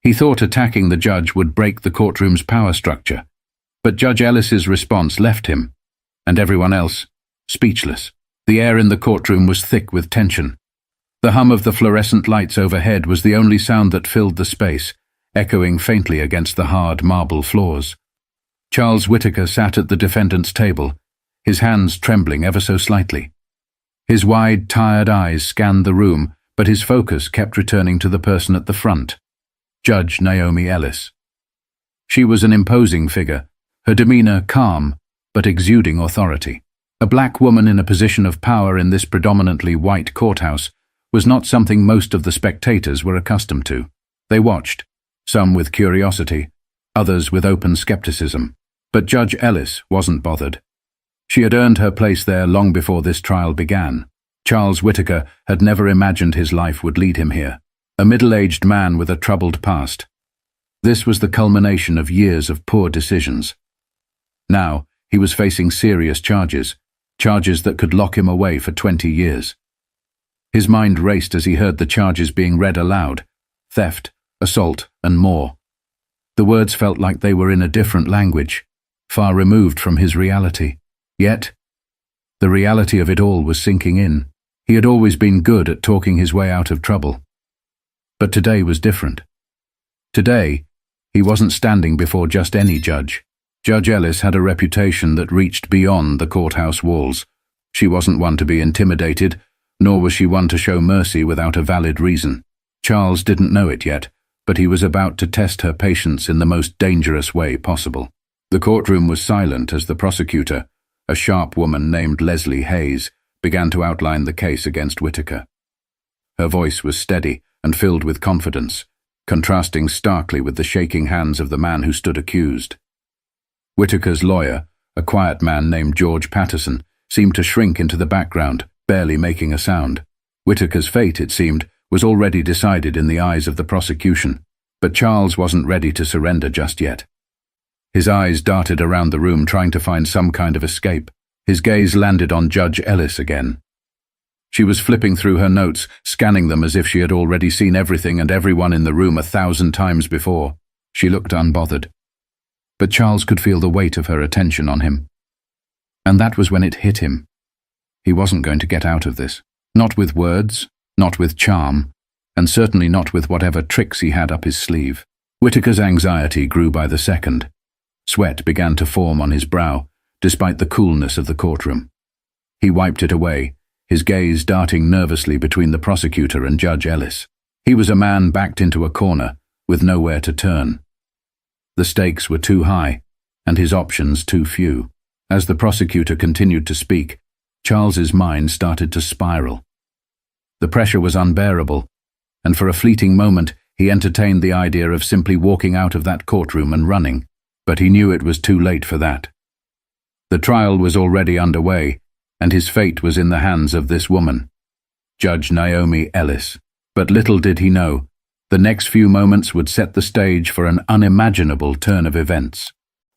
He thought attacking the judge would break the courtroom's power structure, but Judge Ellis's response left him, and everyone else, speechless. The air in the courtroom was thick with tension. The hum of the fluorescent lights overhead was the only sound that filled the space, echoing faintly against the hard marble floors. Charles Whittaker sat at the defendant's table, his hands trembling ever so slightly. His wide, tired eyes scanned the room, but his focus kept returning to the person at the front, Judge Naomi Ellis. She was an imposing figure, her demeanor calm, but exuding authority. A black woman in a position of power in this predominantly white courthouse was not something most of the spectators were accustomed to. They watched, some with curiosity, others with open skepticism. But Judge Ellis wasn't bothered. She had earned her place there long before this trial began. Charles Whittaker had never imagined his life would lead him here. A middle-aged man with a troubled past. This was the culmination of years of poor decisions. Now, he was facing serious charges that could lock him away for 20 years. His mind raced as he heard the charges being read aloud: theft, assault, and more. The words felt like they were in a different language, far removed from his reality. Yet, the reality of it all was sinking in. He had always been good at talking his way out of trouble. But today was different. Today, he wasn't standing before just any judge. Judge Ellis had a reputation that reached beyond the courthouse walls. She wasn't one to be intimidated, nor was she one to show mercy without a valid reason. Charles didn't know it yet, but he was about to test her patience in the most dangerous way possible. The courtroom was silent as the prosecutor, a sharp woman named Leslie Hayes, began to outline the case against Whittaker. Her voice was steady and filled with confidence, contrasting starkly with the shaking hands of the man who stood accused. Whittaker's lawyer, a quiet man named George Patterson, seemed to shrink into the background, barely making a sound. Whittaker's fate, it seemed, was already decided in the eyes of the prosecution, but Charles wasn't ready to surrender just yet. His eyes darted around the room trying to find some kind of escape. His gaze landed on Judge Ellis again. She was flipping through her notes, scanning them as if she had already seen everything and everyone in the room 1,000 times before. She looked unbothered. But Charles could feel the weight of her attention on him. And that was when it hit him. He wasn't going to get out of this. Not with words, not with charm, and certainly not with whatever tricks he had up his sleeve. Whittaker's anxiety grew by the second. Sweat began to form on his brow, despite the coolness of the courtroom. He wiped it away, his gaze darting nervously between the prosecutor and Judge Ellis. He was a man backed into a corner, with nowhere to turn. The stakes were too high, and his options too few. As the prosecutor continued to speak, Charles's mind started to spiral. The pressure was unbearable, and for a fleeting moment he entertained the idea of simply walking out of that courtroom and running, but he knew it was too late for that. The trial was already underway, and his fate was in the hands of this woman, Judge Naomi Ellis. But little did he know, the next few moments would set the stage for an unimaginable turn of events.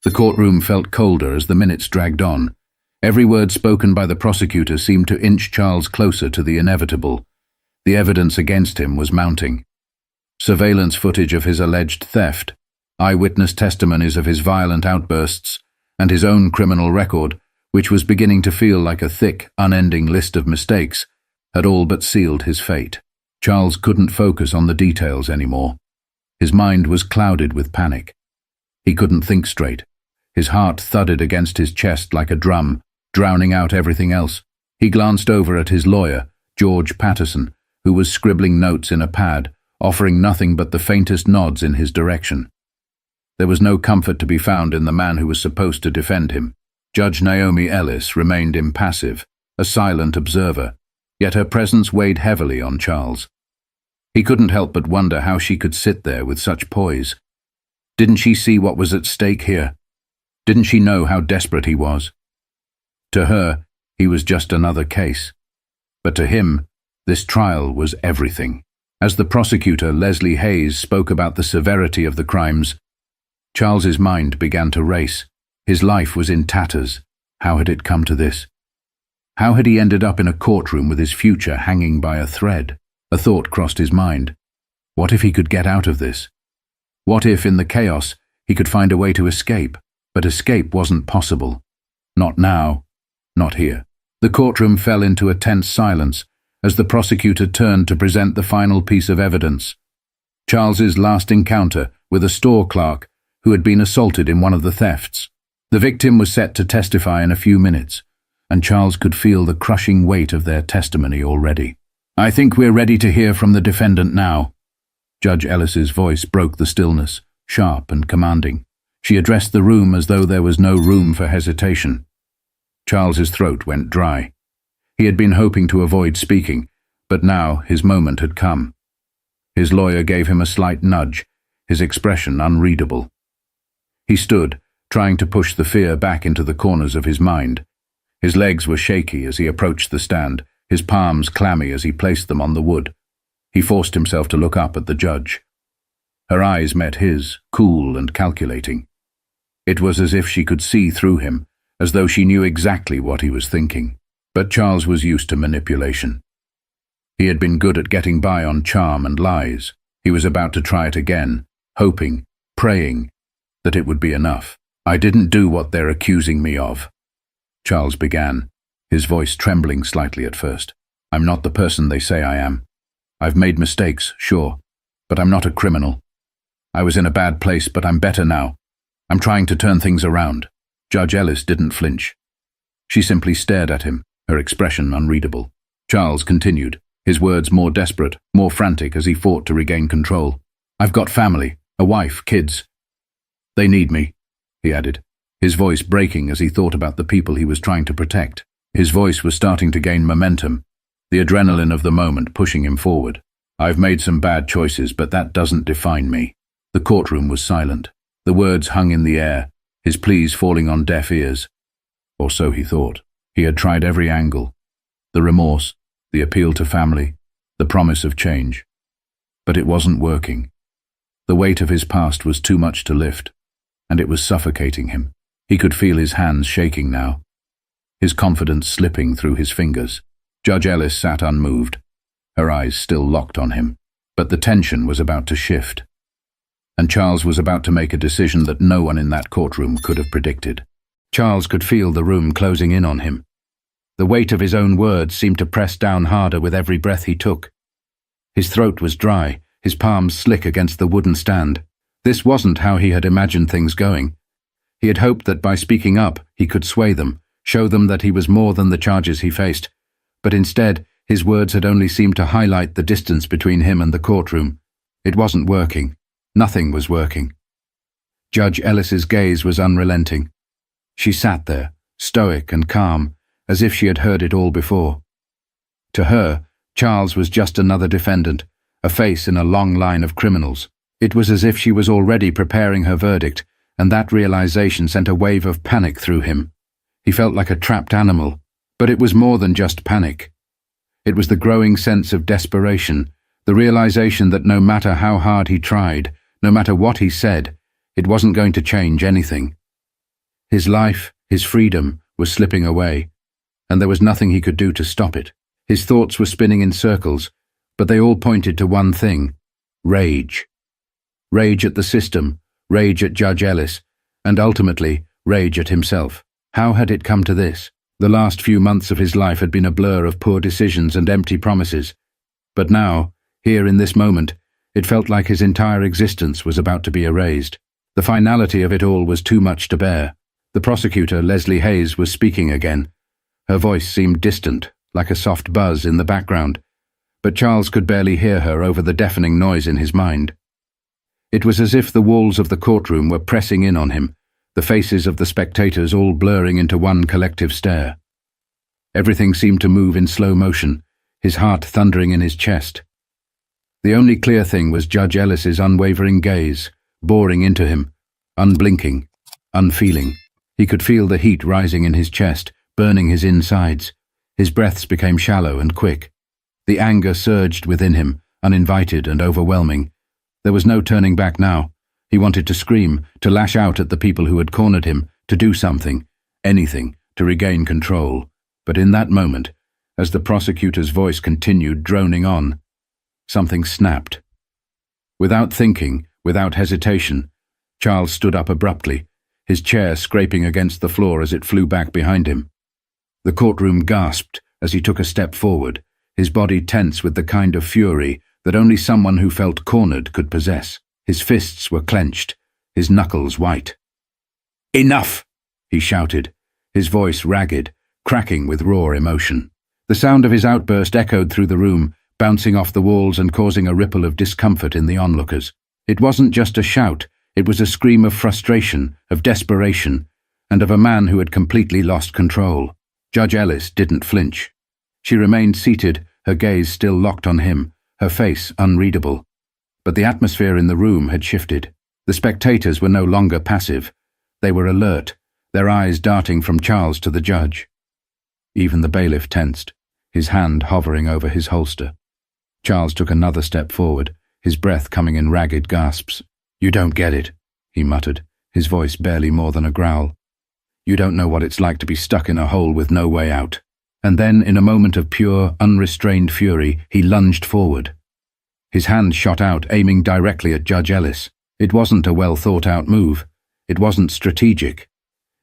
The courtroom felt colder as the minutes dragged on. Every word spoken by the prosecutor seemed to inch Charles closer to the inevitable. The evidence against him was mounting. Surveillance footage of his alleged theft, eyewitness testimonies of his violent outbursts, and his own criminal record, which was beginning to feel like a thick, unending list of mistakes, had all but sealed his fate. Charles couldn't focus on the details anymore. His mind was clouded with panic. He couldn't think straight. His heart thudded against his chest like a drum, drowning out everything else. He glanced over at his lawyer, George Patterson, who was scribbling notes in a pad, offering nothing but the faintest nods in his direction. There was no comfort to be found in the man who was supposed to defend him. Judge Naomi Ellis remained impassive, a silent observer, yet her presence weighed heavily on Charles. He couldn't help but wonder how she could sit there with such poise. Didn't she see what was at stake here? Didn't she know how desperate he was? To her, he was just another case. But to him, this trial was everything. As the prosecutor, Leslie Hayes, spoke about the severity of the crimes, Charles's mind began to race. His life was in tatters. How had it come to this? How had he ended up in a courtroom with his future hanging by a thread? A thought crossed his mind. What if he could get out of this? What if, in the chaos, he could find a way to escape? But escape wasn't possible. Not now. Not here. The courtroom fell into a tense silence as the prosecutor turned to present the final piece of evidence. Charles's last encounter with a store clerk who had been assaulted in one of the thefts. The victim was set to testify in a few minutes, and Charles could feel the crushing weight of their testimony already. "I think we're ready to hear from the defendant now." Judge Ellis's voice broke the stillness, sharp and commanding. She addressed the room as though there was no room for hesitation. Charles's throat went dry. He had been hoping to avoid speaking, but now his moment had come. His lawyer gave him a slight nudge, his expression unreadable. He stood, trying to push the fear back into the corners of his mind. His legs were shaky as he approached the stand, his palms clammy as he placed them on the wood. He forced himself to look up at the judge. Her eyes met his, cool and calculating. It was as if she could see through him, as though she knew exactly what he was thinking. But Charles was used to manipulation. He had been good at getting by on charm and lies. He was about to try it again, hoping, praying, that it would be enough. "I didn't do what they're accusing me of," Charles began, his voice trembling slightly at first. "I'm not the person they say I am. I've made mistakes, sure, but I'm not a criminal. I was in a bad place, but I'm better now. I'm trying to turn things around." Judge Ellis didn't flinch. She simply stared at him, her expression unreadable. Charles continued, his words more desperate, more frantic as he fought to regain control. "I've got family, a wife, kids. They need me," he added, his voice breaking as he thought about the people he was trying to protect. His voice was starting to gain momentum, the adrenaline of the moment pushing him forward. "I've made some bad choices, but that doesn't define me." The courtroom was silent. The words hung in the air, his pleas falling on deaf ears. Or so he thought. He had tried every angle. The remorse, the appeal to family, the promise of change. But it wasn't working. The weight of his past was too much to lift, and it was suffocating him. He could feel his hands shaking now, his confidence slipping through his fingers. Judge Ellis sat unmoved, her eyes still locked on him. But the tension was about to shift, and Charles was about to make a decision that no one in that courtroom could have predicted. Charles could feel the room closing in on him. The weight of his own words seemed to press down harder with every breath he took. His throat was dry, his palms slick against the wooden stand. This wasn't how he had imagined things going. He had hoped that by speaking up, he could sway them, show them that he was more than the charges he faced. But instead, his words had only seemed to highlight the distance between him and the courtroom. It wasn't working. Nothing was working. Judge Ellis's gaze was unrelenting. She sat there, stoic and calm, as if she had heard it all before. To her, Charles was just another defendant, a face in a long line of criminals. It was as if she was already preparing her verdict, and that realization sent a wave of panic through him. He felt like a trapped animal, but it was more than just panic. It was the growing sense of desperation, the realization that no matter how hard he tried, no matter what he said, it wasn't going to change anything. His life, his freedom, was slipping away, and there was nothing he could do to stop it. His thoughts were spinning in circles, but they all pointed to one thing: rage. Rage at the system, rage at Judge Ellis, and ultimately, rage at himself. How had it come to this? The last few months of his life had been a blur of poor decisions and empty promises. But now, here in this moment, it felt like his entire existence was about to be erased. The finality of it all was too much to bear. The prosecutor, Leslie Hayes, was speaking again. Her voice seemed distant, like a soft buzz in the background, but Charles could barely hear her over the deafening noise in his mind. It was as if the walls of the courtroom were pressing in on him, the faces of the spectators all blurring into one collective stare. Everything seemed to move in slow motion, his heart thundering in his chest. The only clear thing was Judge Ellis's unwavering gaze, boring into him, unblinking, unfeeling. He could feel the heat rising in his chest, burning his insides. His breaths became shallow and quick. The anger surged within him, uninvited and overwhelming. There was no turning back now. He wanted to scream, to lash out at the people who had cornered him, to do something, anything, to regain control. But in that moment, as the prosecutor's voice continued droning on, something snapped. Without thinking, Without hesitation, Charles stood up abruptly, his chair scraping against the floor as it flew back behind him. The courtroom gasped as he took a step forward, his body tense with the kind of fury that only someone who felt cornered could possess. His fists were clenched, his knuckles white. "Enough!" he shouted, his voice ragged, cracking with raw emotion. The sound of his outburst echoed through the room, bouncing off the walls and causing a ripple of discomfort in the onlookers. It wasn't just a shout, it was a scream of frustration, of desperation, and of a man who had completely lost control. Judge Ellis didn't flinch. She remained seated, her gaze still locked on him, her face unreadable. But the atmosphere in the room had shifted. The spectators were no longer passive. They were alert, their eyes darting from Charles to the judge. Even the bailiff tensed, his hand hovering over his holster. Charles took another step forward, his breath coming in ragged gasps. "You don't get it," he muttered, his voice barely more than a growl. "You don't know what it's like to be stuck in a hole with no way out." And then, in a moment of pure, unrestrained fury, he lunged forward. His hand shot out, aiming directly at Judge Ellis. It wasn't a well-thought-out move. It wasn't strategic.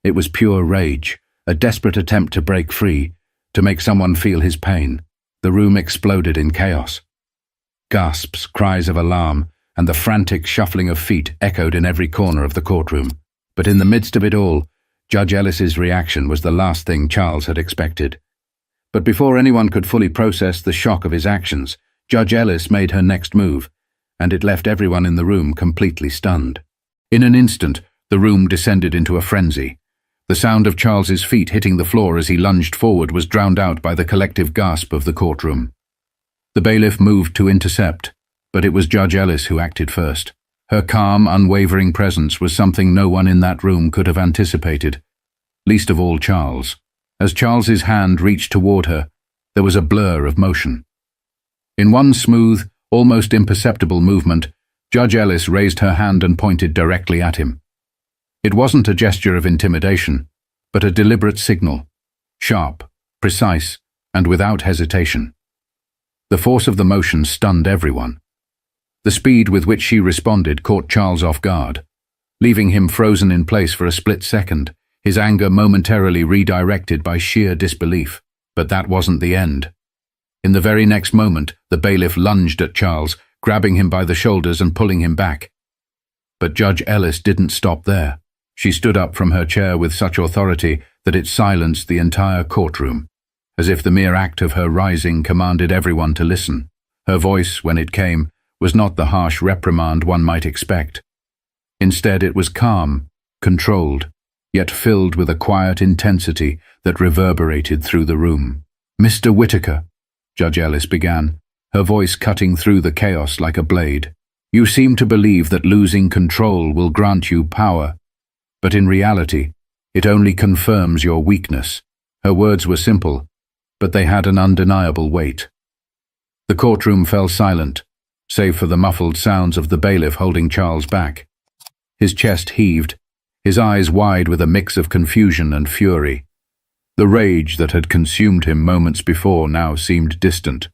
It was pure rage, a desperate attempt to break free, to make someone feel his pain. The room exploded in chaos. Gasps, cries of alarm, and the frantic shuffling of feet echoed in every corner of the courtroom. But in the midst of it all, Judge Ellis's reaction was the last thing Charles had expected. But before anyone could fully process the shock of his actions, Judge Ellis made her next move, and it left everyone in the room completely stunned. In an instant, the room descended into a frenzy. The sound of Charles's feet hitting the floor as he lunged forward was drowned out by the collective gasp of the courtroom. The bailiff moved to intercept, but it was Judge Ellis who acted first. Her calm, unwavering presence was something no one in that room could have anticipated, least of all Charles. As Charles's hand reached toward her, there was a blur of motion. In one smooth, almost imperceptible movement, Judge Ellis raised her hand and pointed directly at him. It wasn't a gesture of intimidation, but a deliberate signal, sharp, precise, and without hesitation. The force of the motion stunned everyone. The speed with which she responded caught Charles off guard, leaving him frozen in place for a split second, his anger momentarily redirected by sheer disbelief. But that wasn't the end. In the very next moment, the bailiff lunged at Charles, grabbing him by the shoulders and pulling him back. But Judge Ellis didn't stop there. She stood up from her chair with such authority that it silenced the entire courtroom, as if the mere act of her rising commanded everyone to listen. Her voice, when it came, was not the harsh reprimand one might expect. Instead, it was calm, controlled, yet filled with a quiet intensity that reverberated through the room. "Mr. Whittaker," Judge Ellis began, her voice cutting through the chaos like a blade, "you seem to believe that losing control will grant you power, but in reality, it only confirms your weakness." Her words were simple, but they had an undeniable weight. The courtroom fell silent, save for the muffled sounds of the bailiff holding Charles back. His chest heaved, his eyes wide with a mix of confusion and fury. The rage that had consumed him moments before now seemed distant,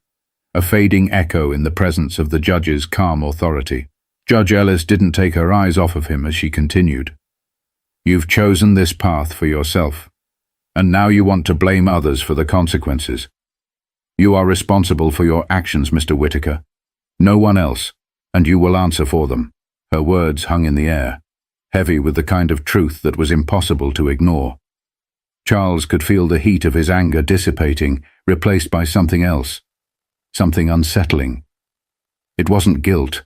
a fading echo in the presence of the judge's calm authority. Judge Ellis didn't take her eyes off of him as she continued. "You've chosen this path for yourself, and now you want to blame others for the consequences. You are responsible for your actions, Mr. Whittaker. No one else, and you will answer for them." Her words hung in the air, heavy with the kind of truth that was impossible to ignore. Charles could feel the heat of his anger dissipating, replaced by something else, something unsettling. It wasn't guilt,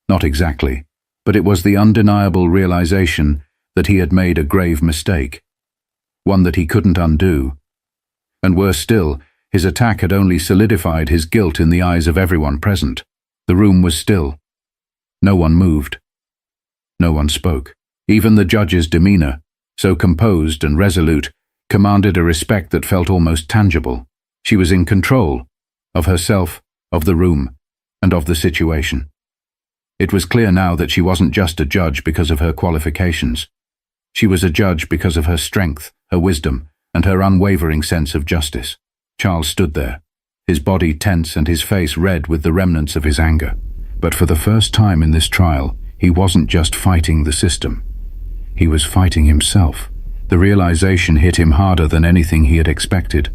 not exactly, but it was the undeniable realization that he had made a grave mistake, one that he couldn't undo. And worse still, his attack had only solidified his guilt in the eyes of everyone present. The room was still. No one moved. No one spoke. Even the judge's demeanor, so composed and resolute, commanded a respect that felt almost tangible. She was in control of herself, of the room, and of the situation. It was clear now that she wasn't just a judge because of her qualifications. She was a judge because of her strength, her wisdom, and her unwavering sense of justice. Charles stood there, his body tense and his face red with the remnants of his anger. But for the first time in this trial, He wasn't just fighting the system. He was fighting himself. The realization hit him harder than anything he had expected.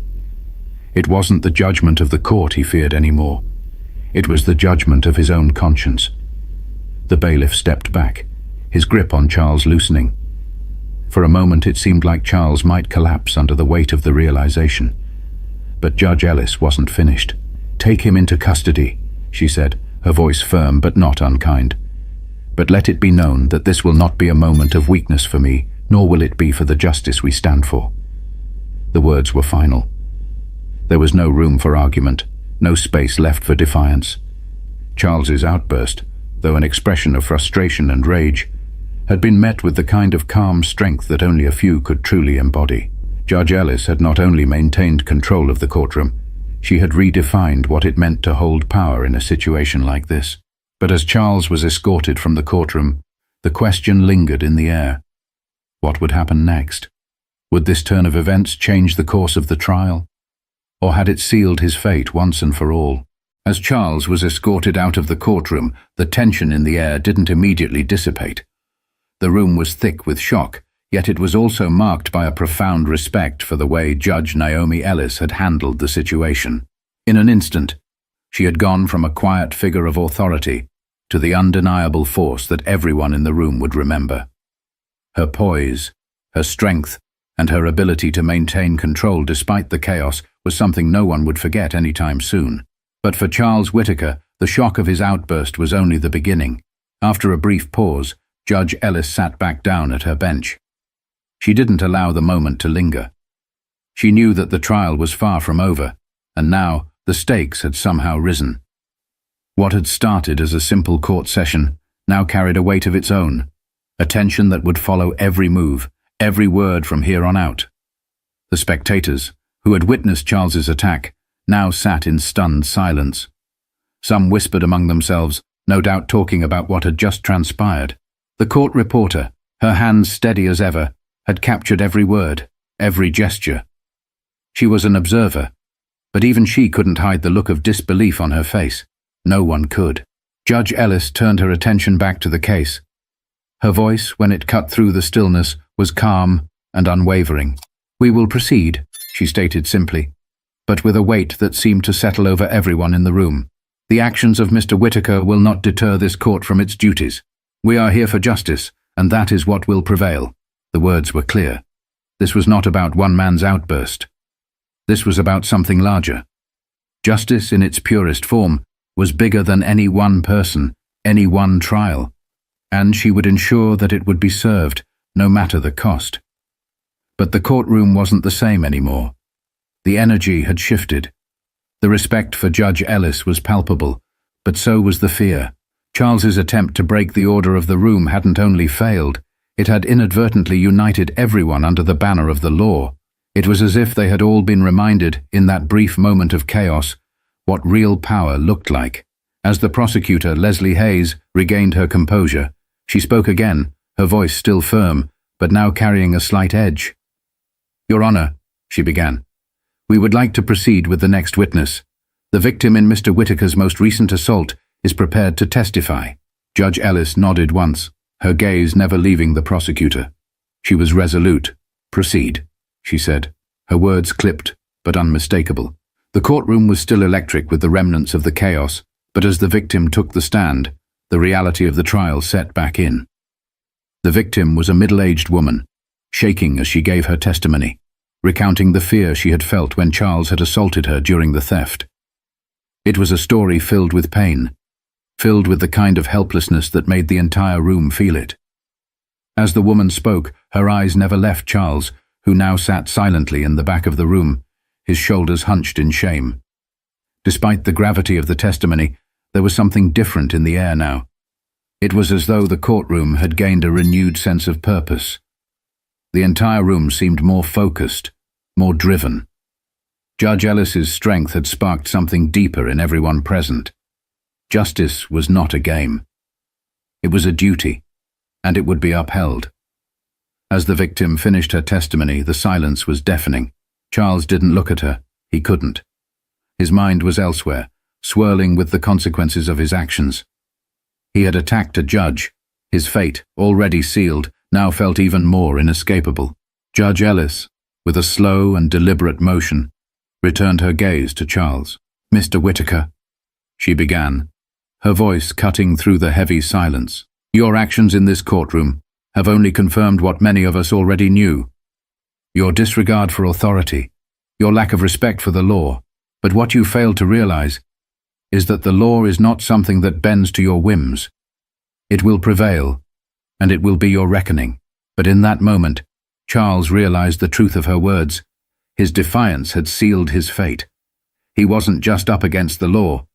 It wasn't the judgment of the court he feared anymore. It was the judgment of his own conscience. The bailiff stepped back, his grip on Charles loosening. For a moment it seemed like Charles might collapse under the weight of the realization. But Judge Ellis wasn't finished. "Take him into custody," she said, her voice firm but not unkind. "But let it be known that this will not be a moment of weakness for me, nor will it be for the justice we stand for." The words were final. There was no room for argument, no space left for defiance. Charles's outburst, though an expression of frustration and rage, had been met with the kind of calm strength that only a few could truly embody. Judge Ellis had not only maintained control of the courtroom, she had redefined what it meant to hold power in a situation like this. But as Charles was escorted from the courtroom, the question lingered in the air. What would happen next? Would this turn of events change the course of the trial? Or had it sealed his fate once and for all? As Charles was escorted out of the courtroom, the tension in the air didn't immediately dissipate. The room was thick with shock, yet it was also marked by a profound respect for the way Judge Naomi Ellis had handled the situation. In an instant, she had gone from a quiet figure of authority to the undeniable force that everyone in the room would remember. Her poise, her strength, and her ability to maintain control despite the chaos was something no one would forget anytime soon. But for Charles Whittaker, the shock of his outburst was only the beginning. After a brief pause, Judge Ellis sat back down at her bench. She didn't allow the moment to linger. She knew that the trial was far from over, and now the stakes had somehow risen. What had started as a simple court session now carried a weight of its own, a tension that would follow every move, every word from here on out. The spectators, who had witnessed Charles's attack, now sat in stunned silence. Some whispered among themselves, no doubt talking about what had just transpired. The court reporter, her hands steady as ever, had captured every word, every gesture. She was an observer, but even she couldn't hide the look of disbelief on her face. No one could. Judge Ellis turned her attention back to the case. Her voice, when it cut through the stillness, was calm and unwavering. "We will proceed," she stated simply, but with a weight that seemed to settle over everyone in the room. "The actions of Mr. Whittaker will not deter this court from its duties. We are here for justice, and that is what will prevail." The words were clear. This was not about one man's outburst. This was about something larger. Justice in its purest form was bigger than any one person, any one trial, and she would ensure that it would be served, no matter the cost. But the courtroom wasn't the same anymore. The energy had shifted. The respect for Judge Ellis was palpable, but so was the fear. Charles's attempt to break the order of the room hadn't only failed, it had inadvertently united everyone under the banner of the law. It was as if they had all been reminded, in that brief moment of chaos, what real power looked like. As the prosecutor, Leslie Hayes, regained her composure, she spoke again, her voice still firm, but now carrying a slight edge. "Your Honor," she began, "we would like to proceed with the next witness. The victim in Mr. Whittaker's most recent assault is prepared to testify." Judge Ellis nodded once, her gaze never leaving the prosecutor. She was resolute. "Proceed," she said, her words clipped but unmistakable. The courtroom was still electric with the remnants of the chaos, but as the victim took the stand, the reality of the trial set back in. The victim was a middle-aged woman, shaking as she gave her testimony, recounting the fear she had felt when Charles had assaulted her during the theft. It was a story filled with pain, filled with the kind of helplessness that made the entire room feel it. As the woman spoke, her eyes never left Charles, who now sat silently in the back of the room, his shoulders hunched in shame. Despite the gravity of the testimony, there was something different in the air now. It was as though the courtroom had gained a renewed sense of purpose. The entire room seemed more focused, more driven. Judge Ellis's strength had sparked something deeper in everyone present. Justice was not a game. It was a duty, and it would be upheld. As the victim finished her testimony, the silence was deafening. Charles didn't look at her. He couldn't. His mind was elsewhere, swirling with the consequences of his actions. He had attacked a judge, His fate, already sealed, now felt even more inescapable. Judge Ellis, with a slow and deliberate motion, returned her gaze to Charles. "Mr. Whittaker," she began, her voice cutting through the heavy silence, "your actions in this courtroom have only confirmed what many of us already knew. Your disregard for authority, your lack of respect for the law, but what you failed to realize is that the law is not something that bends to your whims. It will prevail, and it will be your reckoning." But in that moment, Charles realized the truth of her words. His defiance had sealed his fate. He wasn't just up against the law,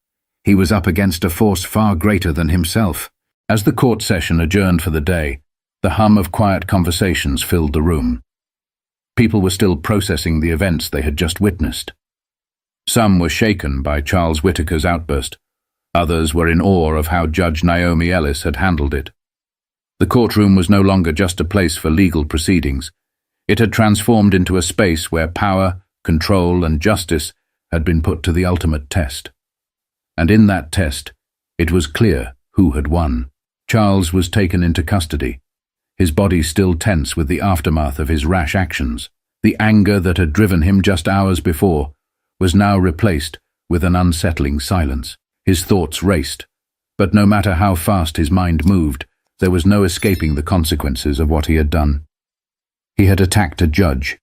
he was up against a force far greater than himself. As the court session adjourned for the day, the hum of quiet conversations filled the room. People were still processing the events they had just witnessed. Some were shaken by Charles Whittaker's outburst. Others were in awe of how Judge Naomi Ellis had handled it. The courtroom was no longer just a place for legal proceedings. It had transformed into a space where power, control, and justice had been put to the ultimate test. And in that test, it was clear who had won. Charles was taken into custody, his body still tense with the aftermath of his rash actions. The anger that had driven him just hours before was now replaced with an unsettling silence. His thoughts raced, but no matter how fast his mind moved, there was no escaping the consequences of what he had done. He had attacked a judge,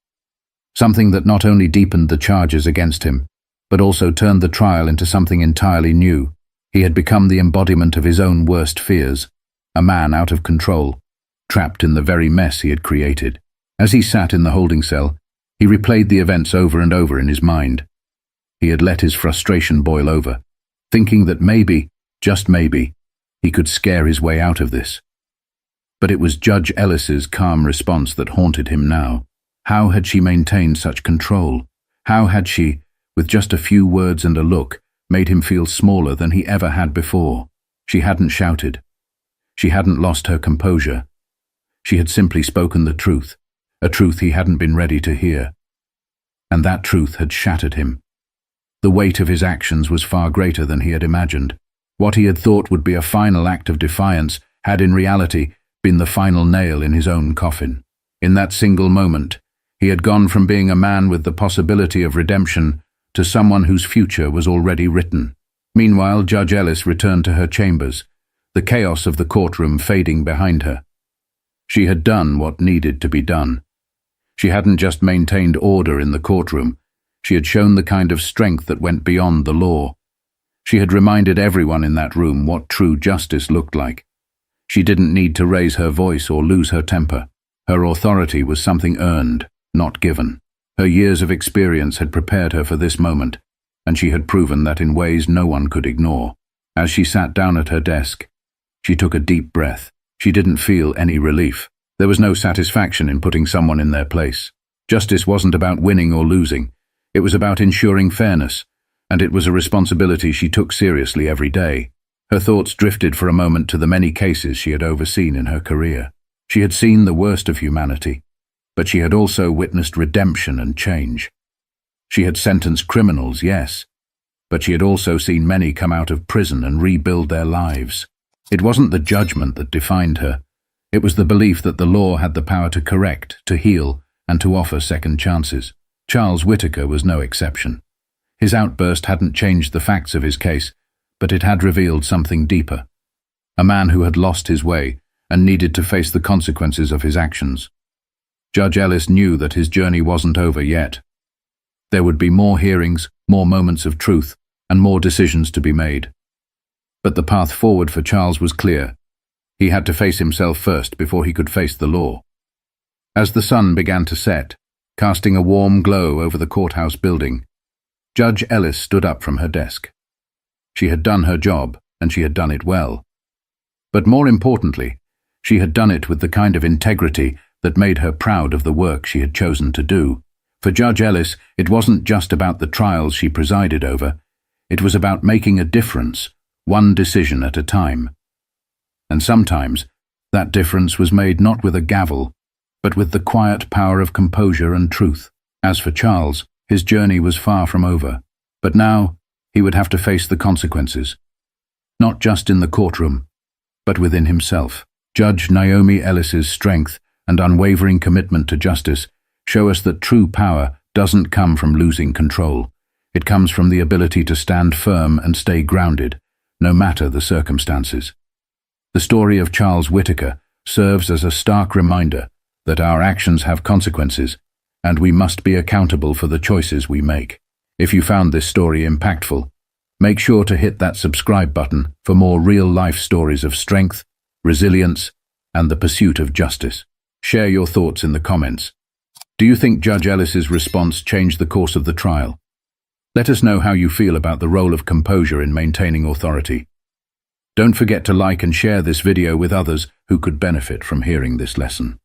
something that not only deepened the charges against him, but also turned the trial into something entirely new. He had become the embodiment of his own worst fears, a man out of control, trapped in the very mess he had created. As he sat in the holding cell, he replayed the events over and over in his mind. He had let his frustration boil over, thinking that maybe, just maybe, he could scare his way out of this. But it was Judge Ellis's calm response that haunted him now. How had she maintained such control? How had she, with just a few words and a look, made him feel smaller than he ever had before? She hadn't shouted. She hadn't lost her composure. She had simply spoken the truth, a truth he hadn't been ready to hear. And that truth had shattered him. The weight of his actions was far greater than he had imagined. What he had thought would be a final act of defiance had in reality been the final nail in his own coffin. In that single moment, he had gone from being a man with the possibility of redemption to someone whose future was already written. Meanwhile, Judge Ellis returned to her chambers, the chaos of the courtroom fading behind her. She had done what needed to be done. She hadn't just maintained order in the courtroom, she had shown the kind of strength that went beyond the law. She had reminded everyone in that room what true justice looked like. She didn't need to raise her voice or lose her temper. Her authority was something earned, not given. Her years of experience had prepared her for this moment, and she had proven that in ways no one could ignore. As she sat down at her desk, she took a deep breath. She didn't feel any relief. There was no satisfaction in putting someone in their place. Justice wasn't about winning or losing. It was about ensuring fairness, and it was a responsibility she took seriously every day. Her thoughts drifted for a moment to the many cases she had overseen in her career. She had seen the worst of humanity, but she had also witnessed redemption and change. She had sentenced criminals, yes, but she had also seen many come out of prison and rebuild their lives. It wasn't the judgment that defined her. It was the belief that the law had the power to correct, to heal, and to offer second chances. Charles Whittaker was no exception. His outburst hadn't changed the facts of his case, but it had revealed something deeper. A man who had lost his way and needed to face the consequences of his actions. Judge Ellis knew that his journey wasn't over yet. There would be more hearings, more moments of truth, and more decisions to be made. But the path forward for Charles was clear. He had to face himself first before he could face the law. As the sun began to set, casting a warm glow over the courthouse building, Judge Ellis stood up from her desk. She had done her job, and she had done it well. But more importantly, she had done it with the kind of integrity that made her proud of the work she had chosen to do. For Judge Ellis, it wasn't just about the trials she presided over. It was about making a difference, one decision at a time. And sometimes, that difference was made not with a gavel, but with the quiet power of composure and truth. As for Charles, his journey was far from over. But now, he would have to face the consequences. Not just in the courtroom, but within himself. Judge Naomi Ellis's strength and unwavering commitment to justice show us that true power doesn't come from losing control. It comes from the ability to stand firm and stay grounded, no matter the circumstances. The story of Charles Whittaker serves as a stark reminder that our actions have consequences, and we must be accountable for the choices we make. If you found this story impactful, make sure to hit that subscribe button for more real-life stories of strength, resilience, and the pursuit of justice. Share your thoughts in the comments. Do you think Judge Ellis's response changed the course of the trial? Let us know how you feel about the role of composure in maintaining authority. Don't forget to like and share this video with others who could benefit from hearing this lesson.